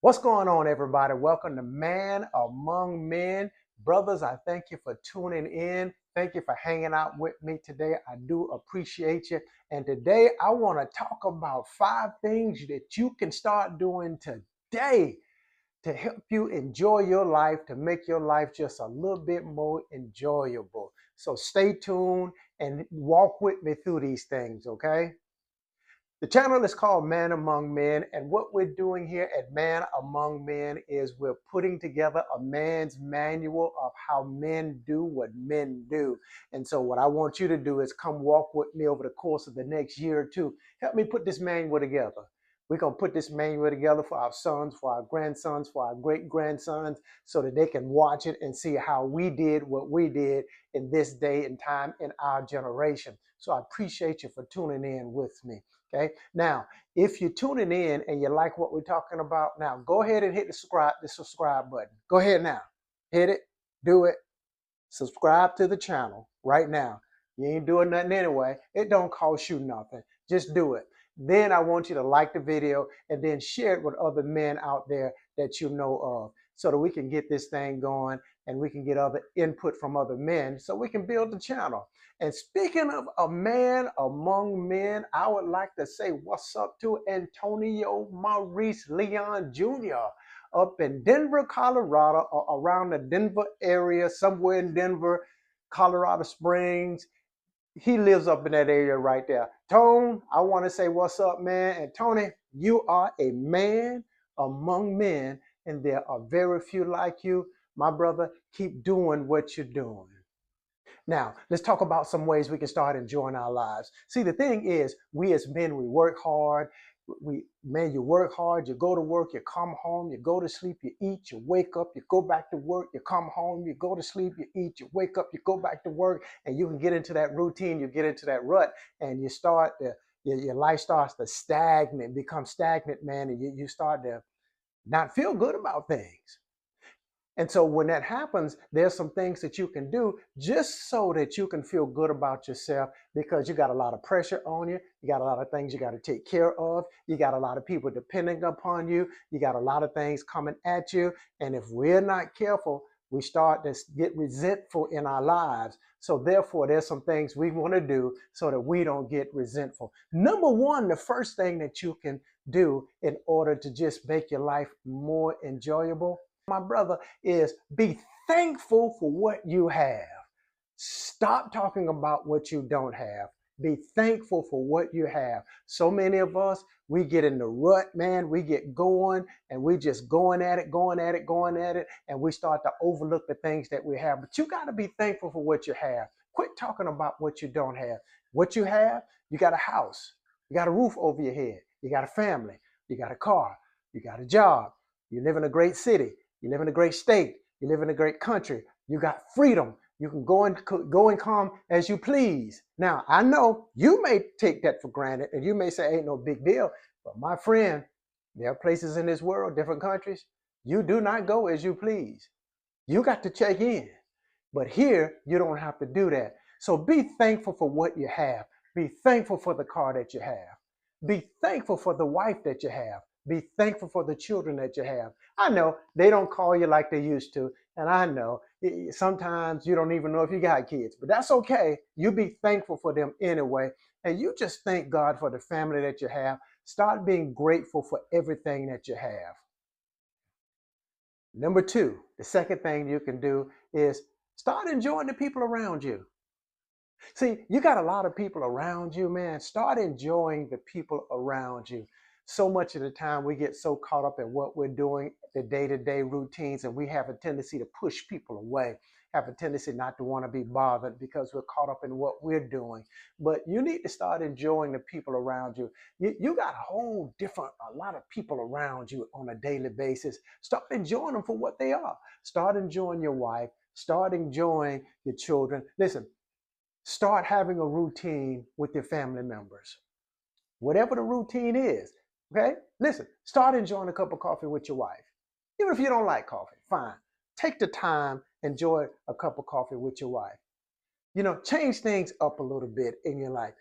What's going on, everybody? Welcome to Man Among Men. Brothers, I thank you for tuning in. Thank you for hanging out with me today. I do appreciate you. And today I want to talk about 5 things that you can start doing today to help you enjoy your life, to make your life just a little bit more enjoyable. So stay tuned and walk with me through these things, okay? The channel is called Man Among Men, and what we're doing here at Man Among Men is we're putting together a man's manual of how men do what men do. And so, what I want you to do is come walk with me over the course of the next year or two. Help me put this manual together. We're going to put this manual together for our sons, for our grandsons, for our great grandsons, so that they can watch it and see how we did what we did in this day and time in our generation. So, I appreciate you for tuning in with me. Okay. Now, if you're tuning in and you like what we're talking about, now go ahead and hit the subscribe button. Go ahead now. Hit it, do it, subscribe to the channel right now. You ain't doing nothing anyway. It don't cost you nothing. Just do it. Then I want you to like the video and then share it with other men out there that you know of so that we can get this thing going and we can get other input from other men so we can build the channel. And speaking of a man among men, I would like to say what's up to Antonio Maurice Leon Jr. up in Denver, Colorado, or around the Denver area, somewhere in Denver, Colorado Springs. He lives up in that area right there. Tone, I want to say what's up, man. And Tony, you are a man among men, and there are very few like you. My brother, keep doing what you're doing. Now, let's talk about some ways we can start enjoying our lives. See, the thing is, we as men, we work hard. You work hard, you go to work, you come home, you go to sleep, you eat, you wake up, you go back to work, you come home, you go to sleep, you eat, you wake up, you go back to work, and you can get into that routine, you get into that rut, and your life starts to stagnate, become stagnant, man, and you start to not feel good about things. And so when that happens, there's some things that you can do just so that you can feel good about yourself because you got a lot of pressure on you. You got a lot of things you got to take care of. You got a lot of people depending upon you. You got a lot of things coming at you. And if we're not careful, we start to get resentful in our lives. So therefore, there's some things we want to do so that we don't get resentful. Number one, the first thing that you can do in order to just make your life more enjoyable, my brother, is be thankful for what you have. Stop talking about what you don't have. Be thankful for what you have. So many of us, we get in the rut, man. We get going and we just going at it, going at it, going at it, and we start to overlook the things that we have. But you got to be thankful for what you have. Quit talking about what you don't have. What you have, you got a house, you got a roof over your head, you got a family, you got a car, you got a job, you live in a great city, you live in a great state, you live in a great country, you got freedom. You can go and come as you please. Now, I know you may take that for granted and you may say, ain't no big deal. But my friend, there are places in this world, different countries, you do not go as you please. You got to check in. But here, you don't have to do that. So be thankful for what you have. Be thankful for the car that you have. Be thankful for the wife that you have. Be thankful for the children that you have. I know they don't call you like they used to. And I know sometimes you don't even know if you got kids, but that's okay. You be thankful for them anyway. And you just thank God for the family that you have. Start being grateful for everything that you have. Number two, the second thing you can do is start enjoying the people around you. See, you got a lot of people around you, man. Start enjoying the people around you. So much of the time we get so caught up in what we're doing, the day-to-day routines, and we have a tendency to push people away, have a tendency not to want to be bothered because we're caught up in what we're doing. But you need to start enjoying the people around you. You got a lot of people around you on a daily basis. Start enjoying them for what they are. Start enjoying your wife. Start enjoying your children. Listen, start having a routine with your family members. Whatever the routine is, okay? Listen, start enjoying a cup of coffee with your wife. Even if you don't like coffee, fine. Take the time, enjoy a cup of coffee with your wife. Change things up a little bit in your life.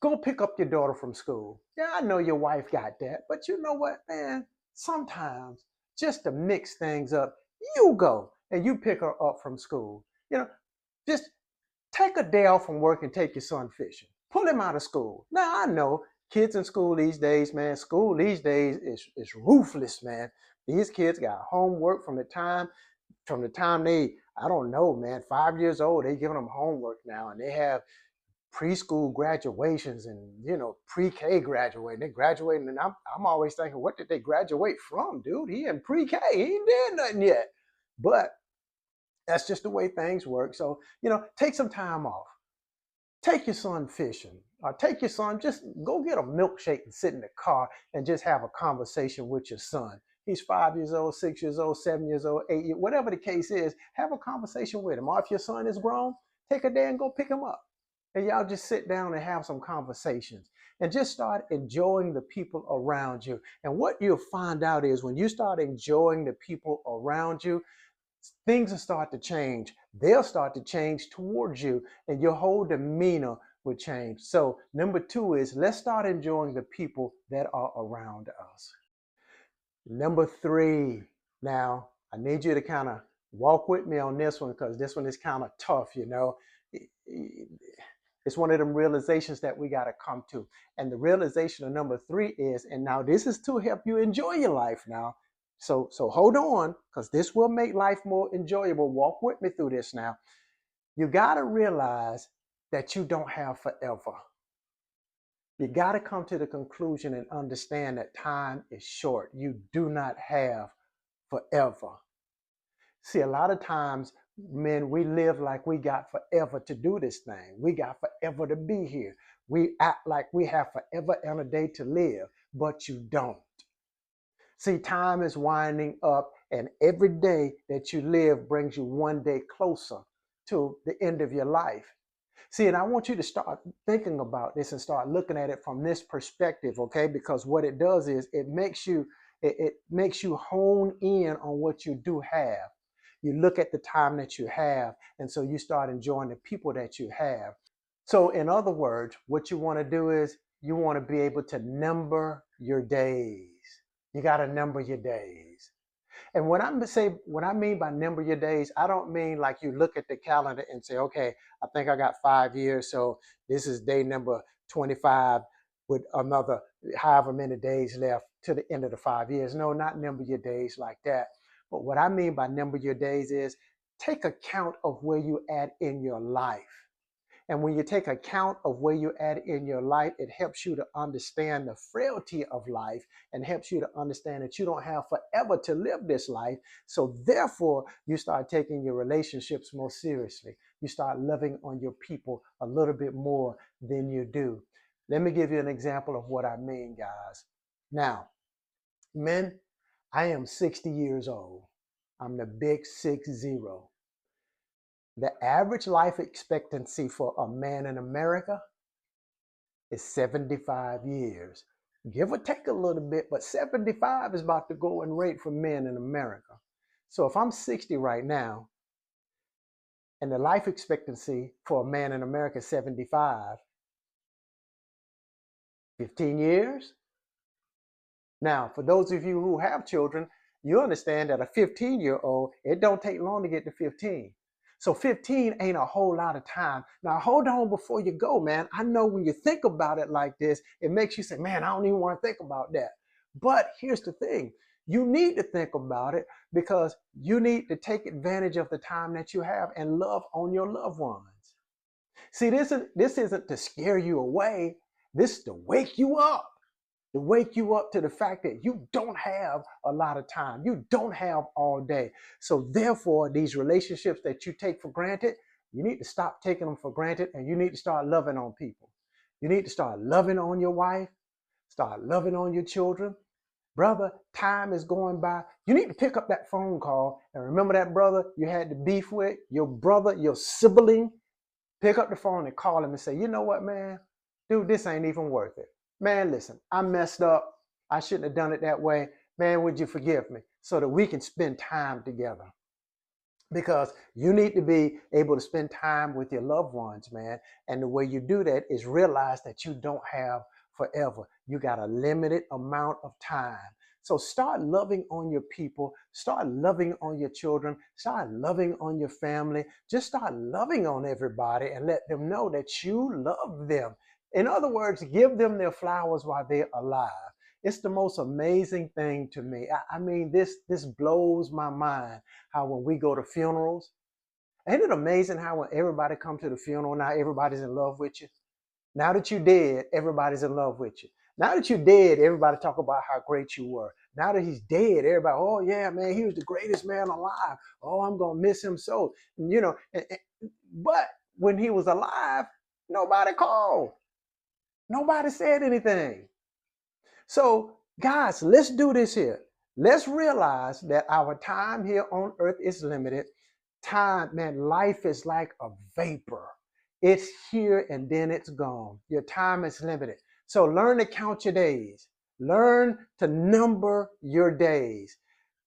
Go pick up your daughter from school. Yeah, I know your wife got that, but you know what, man? Sometimes just to mix things up, you go and you pick her up from school. Just take a day off from work and take your son fishing. Pull him out of school. Now I know kids in school these days, man. School these days is ruthless, man. These kids got homework from the time they, I don't know, man, 5 years old. They giving them homework now, and they have preschool graduations and pre-K graduating. They graduating, and I'm always thinking, what did they graduate from, dude? He in pre-K. He ain't did nothing yet. But that's just the way things work. So take some time off. Take your son fishing. Take your son, just go get a milkshake and sit in the car and just have a conversation with your son. He's 5 years old, 6 years old, 7 years old, 8 years, whatever the case is, have a conversation with him. Or if your son is grown, take a day and go pick him up. And y'all just sit down and have some conversations and just start enjoying the people around you. And what you'll find out is when you start enjoying the people around you, things will start to change. They'll start to change towards you, and your whole demeanor will change. So, number 2 is let's start enjoying the people that are around us. Number 3, now I need you to kind of walk with me on this one because this one is kind of tough, It's one of them realizations that we got to come to. And the realization of number 3 is, and now this is to help you enjoy your life now. So hold on, because this will make life more enjoyable. Walk with me through this now. You got to realize that you don't have forever. You got to come to the conclusion and understand that time is short. You do not have forever. See, a lot of times, men, we live like we got forever to do this thing. We got forever to be here. We act like we have forever and a day to live, but you don't. See, time is winding up, and every day that you live brings you one day closer to the end of your life. See, and I want you to start thinking about this and start looking at it from this perspective, okay? Because what it does is it makes you hone in on what you do have. You look at the time that you have, and so you start enjoying the people that you have. So in other words, what you want to do is you want to be able to number your days. You got to number your days. And when I mean by number your days, I don't mean like you look at the calendar and say, okay, I think I got 5 years, so this is day number 25 with another however many days left to the end of the 5 years. No, not number your days like that. But what I mean by number your days is take account of where you at in your life. And when you take account of where you're at in your life, it helps you to understand the frailty of life and helps you to understand that you don't have forever to live this life. So therefore, you start taking your relationships more seriously. You start loving on your people a little bit more than you do. Let me give you an example of what I mean, guys. Now, men, I am 60 years old. I'm the big 60. The average life expectancy for a man in America is 75 years. Give or take a little bit, but 75 is about the going rate for men in America. So if I'm 60 right now, and the life expectancy for a man in America is 75, 15 years? Now, for those of you who have children, you understand that a 15-year-old, it don't take long to get to 15. So 15 ain't a whole lot of time. Now, hold on before you go, man. I know when you think about it like this, it makes you say, man, I don't even want to think about that. But here's the thing. You need to think about it because you need to take advantage of the time that you have and love on your loved ones. See, this isn't to scare you away. This is to wake you up. To wake you up to the fact that you don't have a lot of time. You don't have all day. So therefore, these relationships that you take for granted, you need to stop taking them for granted and you need to start loving on people. You need to start loving on your wife, start loving on your children. Brother, time is going by. You need to pick up that phone call and remember that brother you had to beef with, your brother, your sibling. Pick up the phone and call him and say, you know what, man? Dude, this ain't even worth it. Man, listen, I messed up. I shouldn't have done it that way. Man, would you forgive me? So that we can spend time together. Because you need to be able to spend time with your loved ones, man. And the way you do that is realize that you don't have forever. You got a limited amount of time. So start loving on your people, start loving on your children, start loving on your family. Just start loving on everybody and let them know that you love them. In other words, give them their flowers while they're alive. It's the most amazing thing to me. I mean, this blows my mind how when we go to funerals, ain't it amazing how when everybody comes to the funeral, now everybody's in love with you? Now that you're dead, everybody's in love with you. Now that you're dead, everybody talk about how great you were. Now that he's dead, everybody, oh yeah, man, he was the greatest man alive. Oh, I'm gonna miss him so. But when he was alive, nobody called. Nobody said anything. So, guys, let's do this here. Let's realize that our time here on earth is limited. Time, man, life is like a vapor. It's here and then it's gone. Your time is limited. So learn to count your days. Learn to number your days.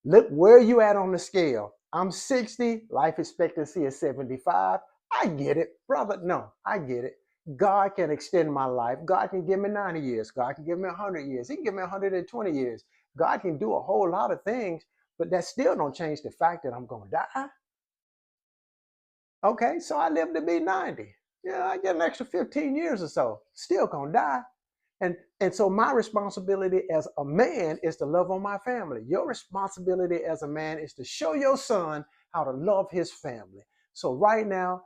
Look where you at on the scale. I'm 60, life expectancy is 75. I get it, brother. No, I get it. God can extend my life. God can give me 90 years. God can give me 100 years. He can give me 120 years. God can do a whole lot of things, but that still don't change the fact that I'm going to die. Okay, so I live to be 90. Yeah, I get an extra 15 years or so. Still going to die. And so my responsibility as a man is to love on my family. Your responsibility as a man is to show your son how to love his family. So right now,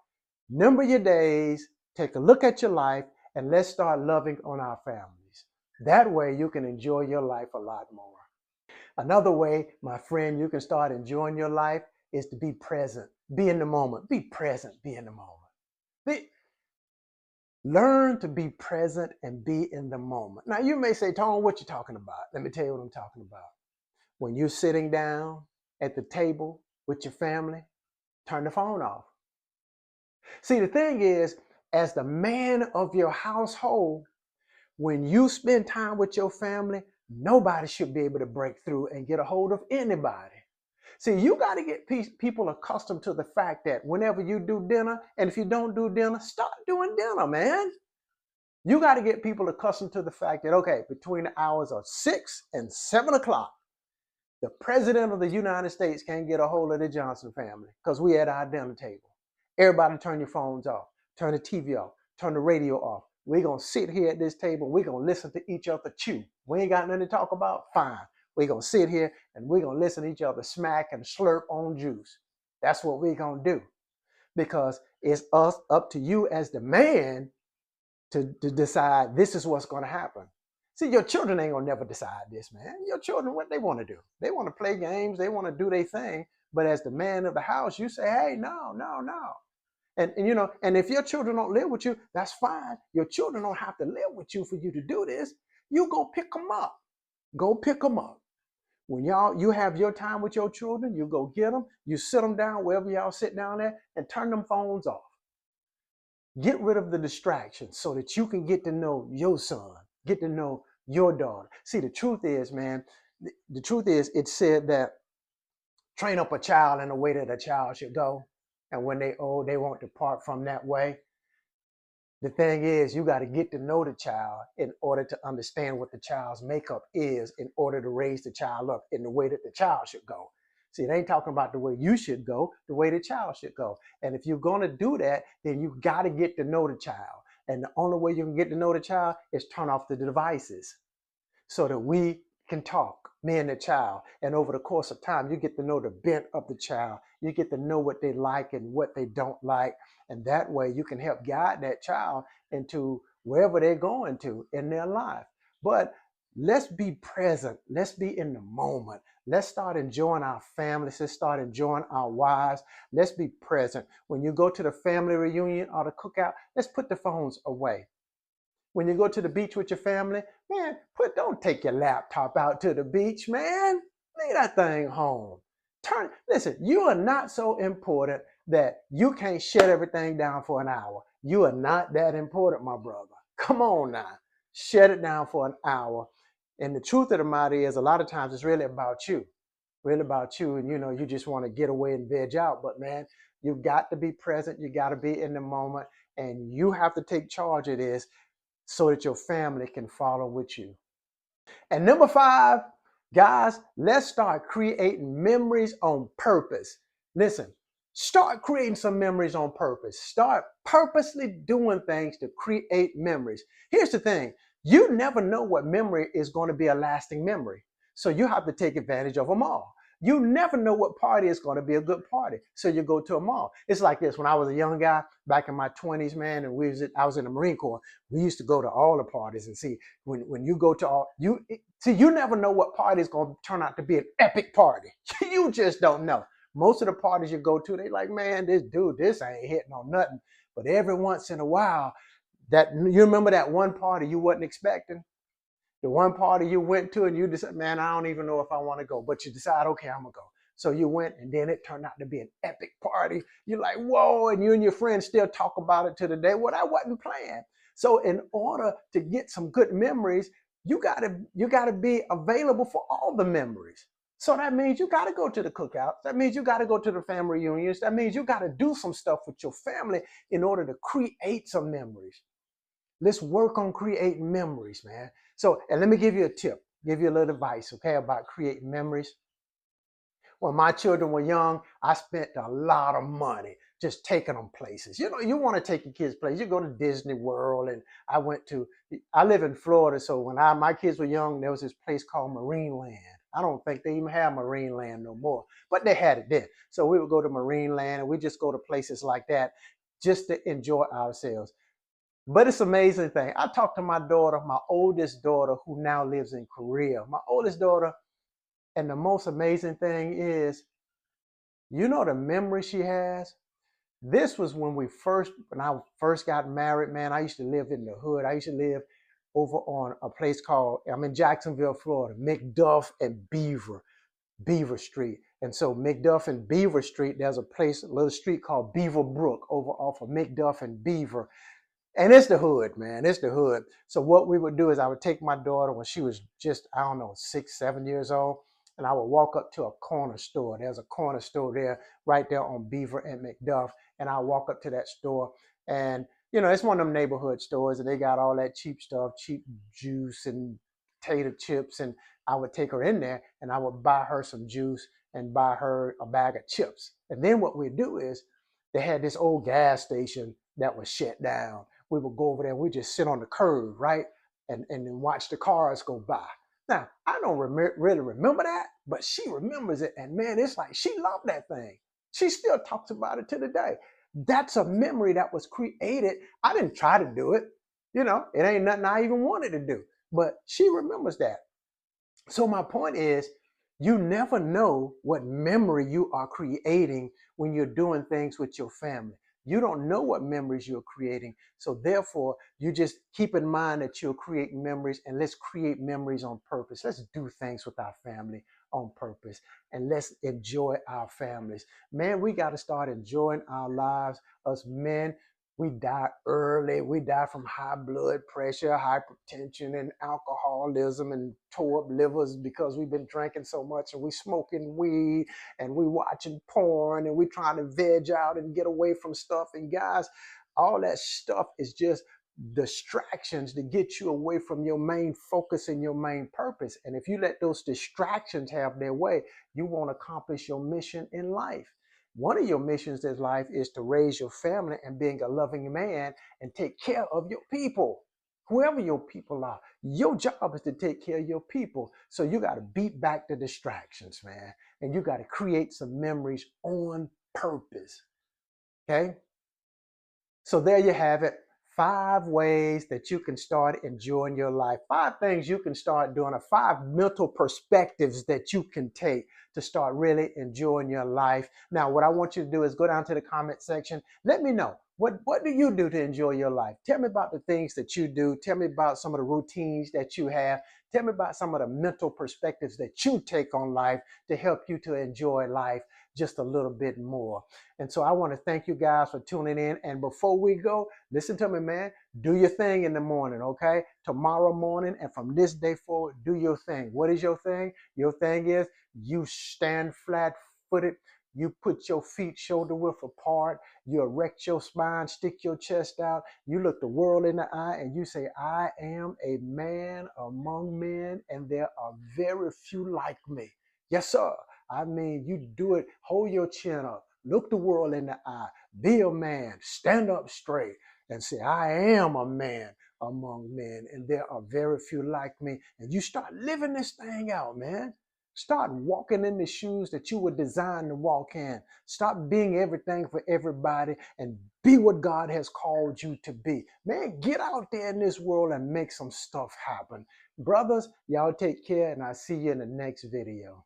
number your days, take a look at your life, and let's start loving on our families. That way you can enjoy your life a lot more. Another way, my friend, you can start enjoying your life is to be present. Be in the moment. Be present. Be in the moment. Be, Learn to be present and be in the moment. Now, you may say, Tone, what you talking about? Let me tell you what I'm talking about. When you're sitting down at the table with your family, turn the phone off. See, the thing is, as the man of your household, when you spend time with your family, nobody should be able to break through and get a hold of anybody. See, you got to get people accustomed to the fact that whenever you do dinner, and if you don't do dinner, start doing dinner, man. You got to get people accustomed to the fact that, okay, between the hours of 6 and 7 o'clock, the president of the United States can't get a hold of the Johnson family because we at our dinner table. Everybody turn your phones off, turn the TV off, turn the radio off. We're going to sit here at this table. We're going to listen to each other chew. We ain't got nothing to talk about? Fine. We're going to sit here and we're going to listen to each other smack and slurp on juice. That's what we're going to do because it's up to you as the man to decide this is what's going to happen. See, your children ain't going to never decide this, man. Your children, what they want to do? They want to play games. They want to do their thing. But as the man of the house, you say, hey, no, no, no. And if your children don't live with you, that's fine. Your children don't have to live with you for you to do this. You go pick them up. Go pick them up. When you have your time with your children, you go get them. You sit them down wherever y'all sit down at and turn them phones off. Get rid of the distractions so that you can get to know your son, get to know your daughter. See, the truth is, man, the truth is, it said that train up a child in the way that a child should go. And when they old, they won't depart from that way. The thing is, you got to get to know the child in order to understand what the child's makeup is in order to raise the child up in the way that the child should go. See, it ain't talking about the way you should go, the way the child should go. And if you're going to do that, then you got to get to know the child. And the only way you can get to know the child is turn off the devices so that we can talk, me and the child. And over the course of time, you get to know the bent of the child. You get to know what they like and what they don't like. And that way you can help guide that child into wherever they're going to in their life. But let's be present. Let's be in the moment. Let's start enjoying our families. Let's start enjoying our wives. Let's be present. When you go to the family reunion or the cookout, let's put the phones away. When you go to the beach with your family, man, don't take your laptop out to the beach, man. Leave that thing home. Listen, you are not so important that you can't shut everything down for an hour. You are not that important, my brother. Come on now. Shut it down for an hour. And the truth of the matter is, a lot of times it's really about you. Really about you. And you just want to get away and veg out. But man, you got to be present. You got to be in the moment. And you have to take charge of this so that your family can follow with you. And number 5, Guys, let's start creating memories on purpose. Listen, start creating some memories on purpose. Start purposely doing things to create memories. Here's the thing, you never know what memory is going to be a lasting memory. So you have to take advantage of them all. You never know what party is going to be a good party. So you go to them all. It's like this. When I was a young guy, back in my 20s, man, and I was in the Marine Corps, we used to go to all the parties and see when you go to all you see, you never know what party is going to turn out to be an epic party. You just don't know. Most of the parties you go to, they like, man, this ain't hitting on nothing. But every once in a while, that you remember that one party you wasn't expecting, the one party you went to, and you decided, man, I don't even know if I want to go, but you decide, okay, I'm gonna go. So you went, and then it turned out to be an epic party. You're like, whoa, and you and your friends still talk about it to the day. Well, I wasn't playing. So in order to get some good memories, you gotta be available for all the memories. So that means you gotta go to the cookouts. That means you gotta go to the family reunions. That means you gotta do some stuff with your family in order to create some memories. Let's work on creating memories, man. So, and let me give you a tip, give you a little advice, okay, about creating memories. When my children were young, I spent a lot of money just taking them places. You know, you want to take your kids places. You go to Disney World, and I live in Florida, so when my kids were young, there was this place called Marine Land. I don't think they even have Marine Land no more, but they had it then. So we would go to Marine Land, and we just go to places like that just to enjoy ourselves. But it's an amazing thing. I talked to my daughter, my oldest daughter, who now lives in Korea. My oldest daughter, and the most amazing thing is, you know, the memory she has. This was when I first got married, man. I used to live in the hood. I used to live over on a place called, I'm in Jacksonville, Florida, McDuff and Beaver Street. And so McDuff and Beaver Street, there's a little street called Beaver Brook over off of McDuff and Beaver. And it's the hood, man. It's the hood. So what we would do is I would take my daughter when she was just, I don't know, 6, 7 years old, and I would walk up to a corner store. There's a corner store there, right there on Beaver and McDuff. And I walk up to that store, and it's one of them neighborhood stores, and they got all that cheap stuff, cheap juice and potato chips. And I would take her in there, and I would buy her some juice and buy her a bag of chips. And then what we'd do is, they had this old gas station that was shut down. We would go over there and we just sit on the curb, right? And then watch the cars go by. Now, I don't really remember that, but she remembers it. And man, it's like she loved that thing. She still talks about it to the day. That's a memory that was created. I didn't try to do it. It ain't nothing I even wanted to do, but she remembers that. So my point is, you never know what memory you are creating when you're doing things with your family. You don't know what memories you're creating. So therefore, you just keep in mind that you're creating memories, and let's create memories on purpose. Let's do things with our family on purpose, and let's enjoy our families. Man, we got to start enjoying our lives. Us men, we die early. We die from high blood pressure, hypertension, and alcoholism, and tore up livers because we've been drinking so much, and we smoking weed, and we watching porn, and we trying to veg out and get away from stuff. And guys, all that stuff is just distractions to get you away from your main focus and your main purpose. And if you let those distractions have their way, you won't accomplish your mission in life. One of your missions in life is to raise your family and being a loving man and take care of your people. Whoever your people are, your job is to take care of your people. So you got to beat back the distractions, man. And you got to create some memories on purpose. Okay? So there you have it. 5 ways that you can start enjoying your life. 5 things you can start doing, or 5 mental perspectives that you can take to start really enjoying your life. Now, what I want you to do is go down to the comment section. Let me know. What do you do to enjoy your life? Tell me about the things that you do. Tell me about some of the routines that you have. Tell me about some of the mental perspectives that you take on life to help you to enjoy life just a little bit more. And so I want to thank you guys for tuning in. And before we go, listen to me, man. Do your thing in the morning, okay? Tomorrow morning and from this day forward, do your thing. What is your thing? Your thing is you stand flat footed, You put your feet shoulder width apart. You erect your spine, stick your chest out. You look the world in the eye and you say, I am a man among men, and there are very few like me. Yes, sir. I mean, you do it, hold your chin up, look the world in the eye, be a man, stand up straight, and say, I am a man among men, and there are very few like me. And you start living this thing out, man. Start walking in the shoes that you were designed to walk in. Stop being everything for everybody and be what God has called you to be. Man, get out there in this world and make some stuff happen. Brothers, y'all take care, and I'll see you in the next video.